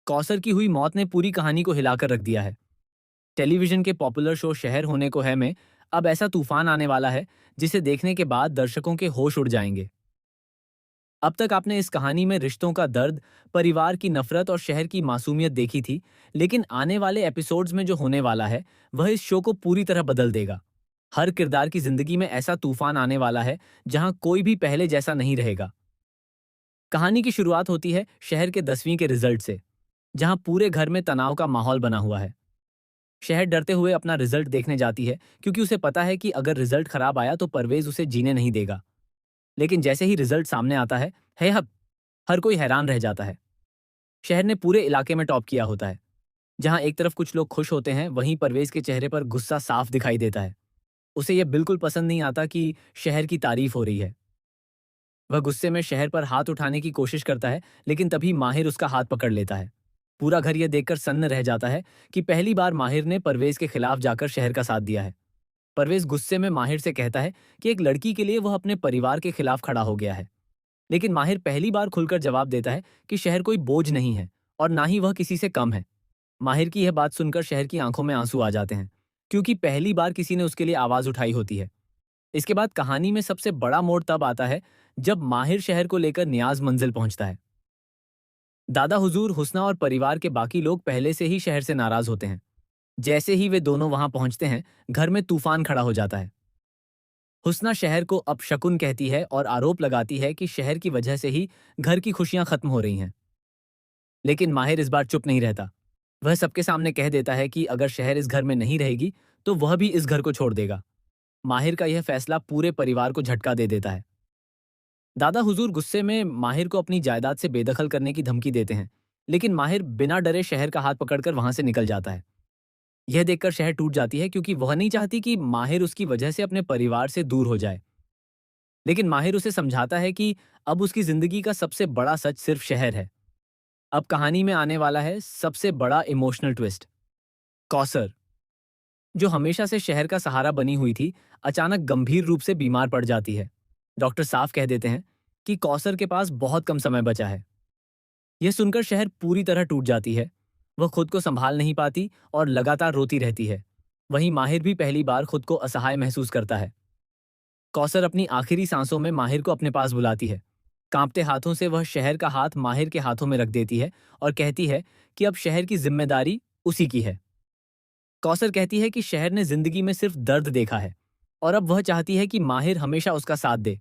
कौसर की हुई मौत ने पूरी कहानी को हिलाकर रख दिया है। टेलीविजन के पॉपुलर शो शहर होने को है में अब ऐसा तूफान आने वाला है जिसे देखने के बाद दर्शकों के होश उड़ जाएंगे। अब तक आपने इस कहानी में रिश्तों का दर्द, परिवार की नफरत और शहर की मासूमियत देखी थी, लेकिन आने वाले एपिसोड्स में जो होने वाला है वह इस शो को पूरी तरह बदल देगा। हर किरदार की जिंदगी में ऐसा तूफान आने वाला है जहां कोई भी पहले जैसा नहीं रहेगा। कहानी की शुरुआत होती है शहर के 10वीं के रिजल्ट से, जहां पूरे घर में तनाव का माहौल बना हुआ है। शहर डरते हुए अपना रिजल्ट देखने जाती है क्योंकि उसे पता है कि अगर रिजल्ट खराब आया तो परवेज उसे जीने नहीं देगा। लेकिन जैसे ही रिजल्ट सामने आता है हब हर कोई हैरान रह जाता है। शहर ने पूरे इलाके में टॉप किया होता है। जहां एक तरफ कुछ लोग खुश होते हैं, वहीं परवेज के चेहरे पर गुस्सा साफ दिखाई देता है। उसे यह बिल्कुल पसंद नहीं आता कि शहर की तारीफ हो रही है। वह गुस्से में शहर पर हाथ उठाने की कोशिश करता है, लेकिन तभी माहिर उसका हाथ पकड़ लेता है। पूरा घर यह देखकर सन्न रह जाता है कि पहली बार माहिर ने परवेज के खिलाफ जाकर शहर का साथ दिया है। परवेज गुस्से में माहिर से कहता है कि एक लड़की के लिए वह अपने परिवार के खिलाफ खड़ा हो गया है। लेकिन माहिर पहली बार खुलकर जवाब देता है कि शहर कोई बोझ नहीं है और ना ही वह किसी से कम है। माहिर की यह बात सुनकर शहर की आंखों में आंसू आ जाते हैं, क्योंकि पहली बार किसी ने उसके लिए आवाज उठाई होती है। इसके बाद कहानी में सबसे बड़ा मोड़ तब आता है जब माहिर शहर को लेकर नियाज मंजिल पहुंचता है। दादा हुजूर, हुस्ना और परिवार के बाकी लोग पहले से ही शहर से नाराज होते हैं। जैसे ही वे दोनों वहां पहुंचते हैं, घर में तूफान खड़ा हो जाता है। हुस्ना शहर को अपशकुन कहती है और आरोप लगाती है कि शहर की वजह से ही घर की खुशियां खत्म हो रही हैं। लेकिन माहिर इस बार चुप नहीं रहता। वह सबके सामने कह देता है कि अगर शहर इस घर में नहीं रहेगी तो वह भी इस घर को छोड़ देगा। माहिर का यह फैसला पूरे परिवार को झटका दे देता है। दादा हुजूर गुस्से में माहिर को अपनी जायदाद से बेदखल करने की धमकी देते हैं, लेकिन माहिर बिना डरे शहर का हाथ पकड़कर वहां से निकल जाता है। यह देखकर शहर टूट जाती है, क्योंकि वह नहीं चाहती कि माहिर उसकी वजह से अपने परिवार से दूर हो जाए। लेकिन माहिर उसे समझाता है कि अब उसकी जिंदगी का सबसे बड़ा सच सिर्फ शहर है। अब कहानी में आने वाला है सबसे बड़ा इमोशनल ट्विस्ट। कौसर, जो हमेशा से शहर का सहारा बनी हुई थी, अचानक गंभीर रूप से बीमार पड़ जाती है। डॉक्टर साफ कह देते हैं कि कौसर के पास बहुत कम समय बचा है। यह सुनकर शहर पूरी तरह टूट जाती है। वह खुद को संभाल नहीं पाती और लगातार रोती रहती है। वहीं माहिर भी पहली बार खुद को असहाय महसूस करता है। कौसर अपनी आखिरी सांसों में माहिर को अपने पास बुलाती है। कांपते हाथों से वह शहर का हाथ माहिर के हाथों में रख देती है और कहती है कि अब शहर की जिम्मेदारी उसी की है। कौसर कहती है कि शहर ने जिंदगी में सिर्फ दर्द देखा है और अब वह चाहती है कि माहिर हमेशा उसका साथ दे।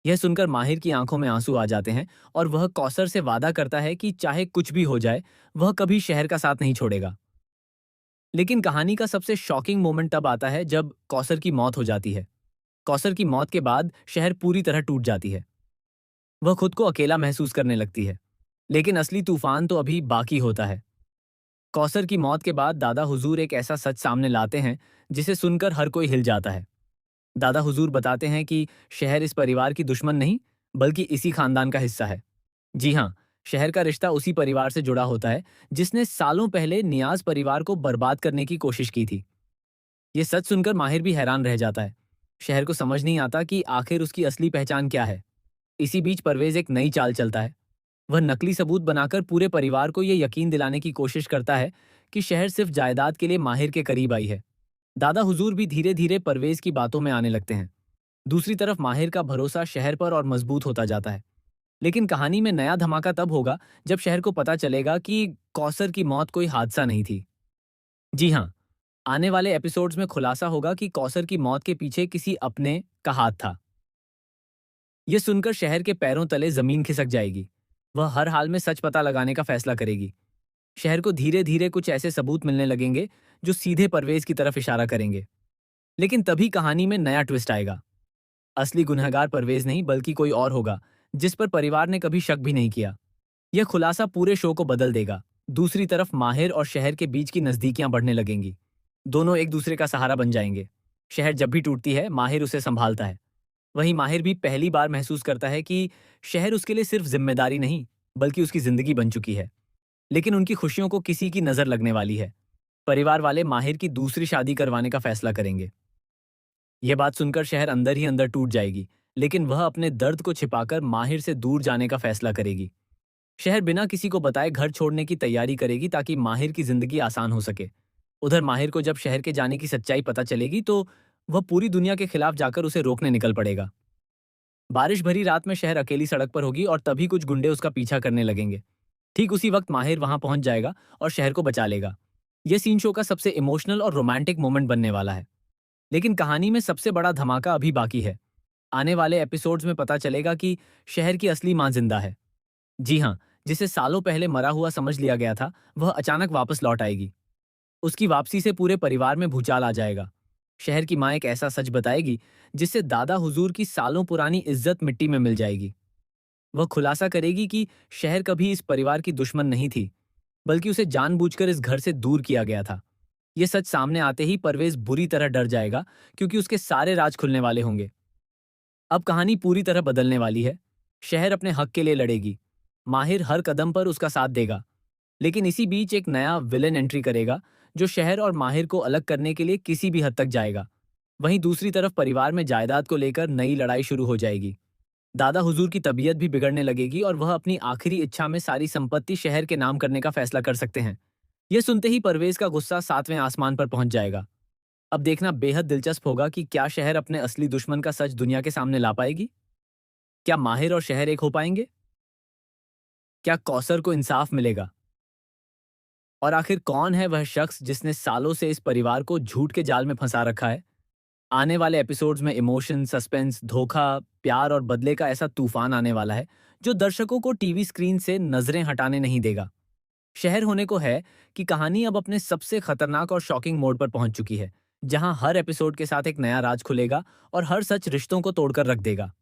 यह सुनकर माहिर की आंखों में आंसू आ जाते हैं और वह कौसर से वादा करता है कि चाहे कुछ भी हो जाए, वह कभी शहर का साथ नहीं छोड़ेगा। लेकिन कहानी का सबसे शॉकिंग मोमेंट तब आता है जब कौसर की मौत हो जाती है। कौसर की मौत के बाद शहर पूरी तरह टूट जाती है। वह खुद को अकेला महसूस करने लगती है। लेकिन असली तूफान तो अभी बाकी होता है। कौसर की मौत के बाद दादा हुजूर एक ऐसा सच सामने लाते हैं जिसे सुनकर हर कोई हिल जाता है। दादा हुजूर बताते हैं कि शहर इस परिवार की दुश्मन नहीं, बल्कि इसी खानदान का हिस्सा है। जी हाँ, शहर का रिश्ता उसी परिवार से जुड़ा होता है जिसने सालों पहले नियाज परिवार को बर्बाद करने की कोशिश की थी। ये सच सुनकर माहिर भी हैरान रह जाता है। शहर को समझ नहीं आता कि आखिर उसकी असली पहचान क्या है। इसी बीच परवेज एक नई चाल चलता है। वह नकली सबूत बनाकर पूरे परिवार को यह यकीन दिलाने की कोशिश करता है कि शहर सिर्फ जायदाद के लिए माहिर के करीब आई है। दादा हुजूर भी धीरे धीरे परवेज की बातों में आने लगते हैं। दूसरी तरफ माहिर का भरोसा शहर पर और मजबूत होता जाता है। लेकिन कहानी में नया धमाका तब होगा जब शहर को पता चलेगा कि कौसर की मौत कोई हादसा नहीं थी। जी हाँ, आने वाले एपिसोड्स में खुलासा होगा कि कौसर की मौत के पीछे किसी अपने का हाथ था। यह सुनकर शहर के पैरों तले जमीन खिसक जाएगी। वह हर हाल में सच पता लगाने का फैसला करेगी। शहर को धीरे धीरे कुछ ऐसे सबूत मिलने लगेंगे जो सीधे परवेज की तरफ इशारा करेंगे। लेकिन तभी कहानी में नया ट्विस्ट आएगा। असली गुनहगार परवेज नहीं, बल्कि कोई और होगा जिस पर परिवार ने कभी शक भी नहीं किया। यह खुलासा पूरे शो को बदल देगा। दूसरी तरफ माहिर और शहर के बीच की नजदीकियां बढ़ने लगेंगी। दोनों एक दूसरे का सहारा बन जाएंगे। शहर जब भी टूटती है, माहिर उसे संभालता है। वहीं माहिर भी पहली बार महसूस करता है कि शहर उसके लिए सिर्फ जिम्मेदारी नहीं, बल्कि उसकी जिंदगी बन चुकी है। लेकिन उनकी खुशियों को किसी की नजर लगने वाली है। परिवार वाले माहिर की दूसरी शादी करवाने का फैसला करेंगे। यह बात सुनकर शहर अंदर ही अंदर टूट जाएगी, लेकिन वह अपने दर्द को छिपाकर माहिर से दूर जाने का फैसला करेगी। शहर बिना किसी को बताए घर छोड़ने की तैयारी करेगी ताकि माहिर की जिंदगी आसान हो सके। उधर माहिर को जब शहर के जाने की सच्चाई पता चलेगी तो वह पूरी दुनिया के खिलाफ जाकर उसे रोकने निकल पड़ेगा। बारिश भरी रात में शहर अकेली सड़क पर होगी और तभी कुछ गुंडे उसका पीछा करने लगेंगे। ठीक उसी वक्त माहिर वहां पहुंच जाएगा और शहर को बचा लेगा। यह सीन शो का सबसे इमोशनल और रोमांटिक मोमेंट बनने वाला है। लेकिन कहानी में सबसे बड़ा धमाका अभी बाकी है। आने वाले एपिसोड्स में पता चलेगा कि शहर की असली मां जिंदा है। जी हाँ, जिसे सालों पहले मरा हुआ समझ लिया गया था, वह अचानक वापस लौट आएगी। उसकी वापसी से पूरे परिवार में भूचाल आ जाएगा। शहर की मां एक ऐसा सच बताएगी जिससे दादा हुजूर की सालों पुरानी इज्जत मिट्टी में मिल जाएगी। वह खुलासा करेगी कि शहर कभी इस परिवार की दुश्मन नहीं थी, बल्कि उसे जानबूझकर इस घर से दूर किया गया था। यह सच सामने आते ही परवेज बुरी तरह डर जाएगा, क्योंकि उसके सारे राज खुलने वाले होंगे। अब कहानी पूरी तरह बदलने वाली है। शहर अपने हक के लिए लड़ेगी। माहिर हर कदम पर उसका साथ देगा। लेकिन इसी बीच एक नया विलेन एंट्री करेगा, जो शहर और माहिर को अलग करने के लिए किसी भी हद तक जाएगा। वहीं दूसरी तरफ परिवार में जायदाद को लेकर नई लड़ाई शुरू हो जाएगी। दादा हुजूर की तबीयत भी बिगड़ने लगेगी और वह अपनी आखिरी इच्छा में सारी संपत्ति शहर के नाम करने का फैसला कर सकते हैं। यह सुनते ही परवेज का गुस्सा 7वें आसमान पर पहुंच जाएगा। अब देखना बेहद दिलचस्प होगा कि क्या शहर अपने असली दुश्मन का सच दुनिया के सामने ला पाएगी। क्या माहिर और शहर एक हो पाएंगे? क्या कौसर को इंसाफ मिलेगा? और आखिर कौन है वह शख्स जिसने सालों से इस परिवार को झूठ के जाल में फंसा रखा है? आने वाले एपिसोड्स में इमोशन, सस्पेंस, धोखा, प्यार और बदले का ऐसा तूफान आने वाला है जो दर्शकों को टीवी स्क्रीन से नजरें हटाने नहीं देगा। शहर होने को है कि कहानी अब अपने सबसे खतरनाक और शॉकिंग मोड पर पहुंच चुकी है, जहां हर एपिसोड के साथ एक नया राज खुलेगा और हर सच रिश्तों को तोड़कर रख देगा।